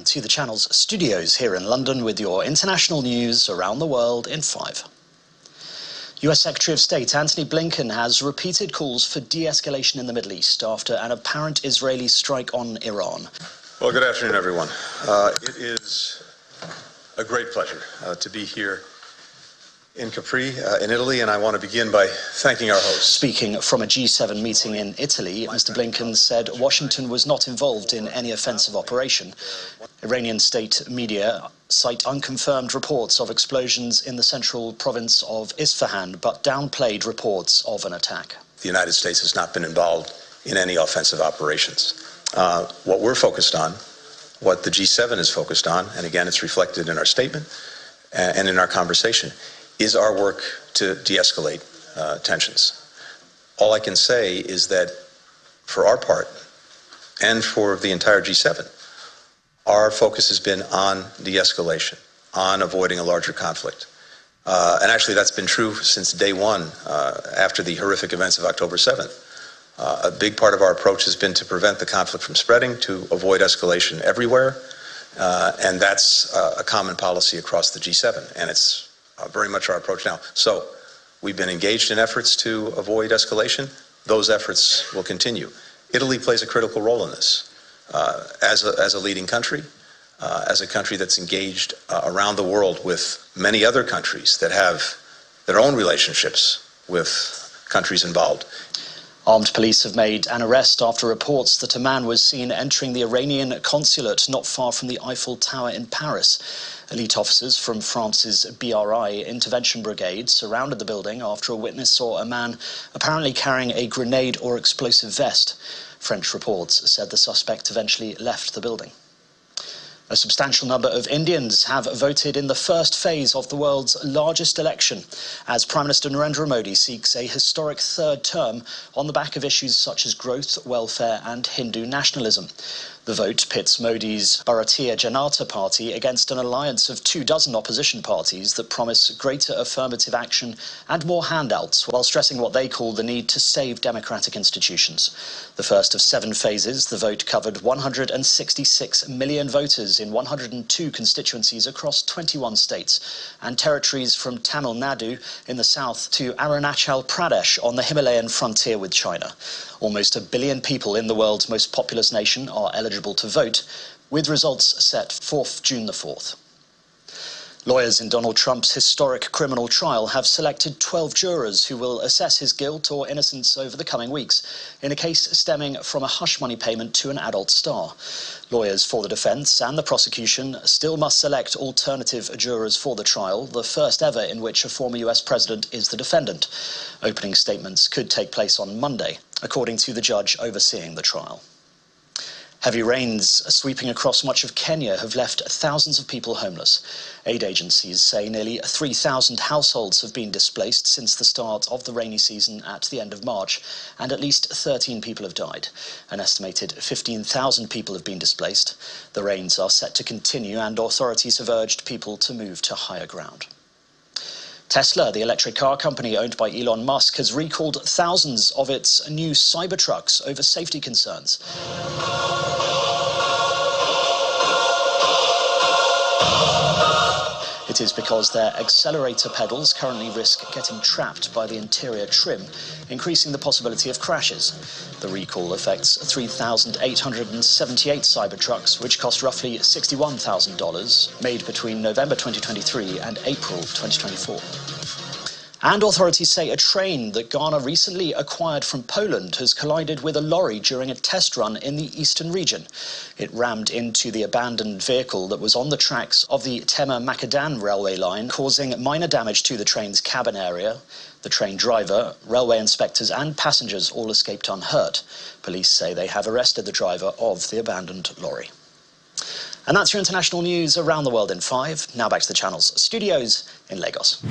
to the channel's studios here in London with your international news around the world in 5. US Secretary of State Antony Blinken has repeated calls for de-escalation in the Middle East after an apparent Israeli strike on Iran. Well, good afternoon, everyone. It is a great pleasure to be here in Capri, in Italy, and I want to begin by thanking our hosts. Speaking from a G7 meeting in Italy, Mr. Blinken said Washington was not involved in any offensive operation. Iranian state media cite unconfirmed reports of explosions in the central province of Isfahan, but downplayed reports of an attack. The United States has not been involved in any offensive operations. What we're focused on, what the G7 is focused on, and again, it's reflected in our statement and in our conversation, is our work to de-escalate tensions. All I can say is that for our part, and for the entire G7, our focus has been on de-escalation, on avoiding a larger conflict. And actually that's been true since day one, after the horrific events of October 7th. A big part of our approach has been to prevent the conflict from spreading, to avoid escalation everywhere, and that's a common policy across the G7, and it's very much our approach now. So we've been engaged in efforts to avoid escalation. Those efforts will continue. Italy plays a critical role in this. As a leading country, as a country that's engaged around the world with many other countries that have their own relationships with countries involved. Armed police have made an arrest after reports that a man was seen entering the Iranian consulate not far from the Eiffel Tower in Paris. Elite officers from France's BRI intervention brigade surrounded the building after a witness saw a man apparently carrying a grenade or explosive vest. French reports said the suspect eventually left the building. A substantial number of Indians have voted in the first phase of the world's largest election, as Prime Minister Narendra Modi seeks a historic third term on the back of issues such as growth, welfare and Hindu nationalism. The vote pits Modi's Bharatiya Janata Party against an alliance of 24 opposition parties that promise greater affirmative action and more handouts, while stressing what they call the need to save democratic institutions. The first of 7 phases, the vote covered 166 million voters in 102 constituencies across 21 states and territories from Tamil Nadu in the south to Arunachal Pradesh on the Himalayan frontier with China. Almost 1 billion people in the world's most populous nation are eligible to vote, with results set for June the 4th. Lawyers in Donald Trump's historic criminal trial have selected 12 jurors who will assess his guilt or innocence over the coming weeks, in a case stemming from a hush money payment to an adult star. Lawyers for the defense and the prosecution still must select alternative jurors for the trial, the first ever in which a former US president is the defendant. Opening statements could take place on Monday, according to the judge overseeing the trial. Heavy rains sweeping across much of Kenya have left thousands of people homeless. Aid agencies say nearly 3,000 households have been displaced since the start of the rainy season at the end of March, and at least 13 people have died. An estimated 15,000 people have been displaced. The rains are set to continue, and authorities have urged people to move to higher ground. Tesla, the electric car company owned by Elon Musk, has recalled thousands of its new Cybertrucks over safety concerns. It is because their accelerator pedals currently risk getting trapped by the interior trim, increasing the possibility of crashes. The recall affects 3,878 Cybertrucks, which cost roughly $61,000, made between November 2023 and April 2024. And authorities say a train that Ghana recently acquired from Poland has collided with a lorry during a test run in the eastern region. It rammed into the abandoned vehicle that was on the tracks of the Tema-Macadam railway line, causing minor damage to the train's cabin area. The train driver, railway inspectors and passengers all escaped unhurt. Police say they have arrested the driver of the abandoned lorry. And that's your international news around the world in 5. Now back to the channel's studios in Lagos.